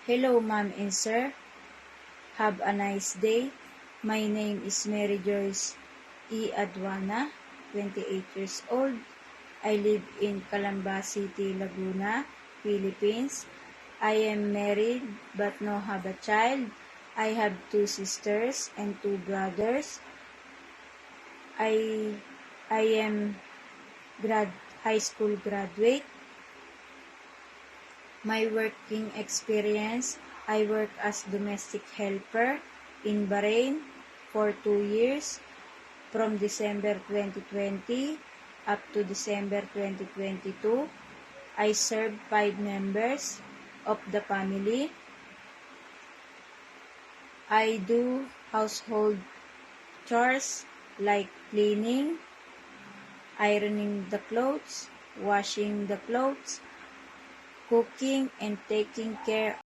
Hello, ma'am and sir. Have a nice day. My name is Mary Joyce E. Adwana, 28 years old. I live in Calamba City, Laguna, Philippines. I am married but no have a child. I have 2 sisters and 2 brothers. I am high school graduate. My working experience, I work as domestic helper in Bahrain for 2 years from December 2020 up to December 2022. I serve 5 members of the family. I do household chores like cleaning, ironing the clothes, washing the clothes, cooking, and taking care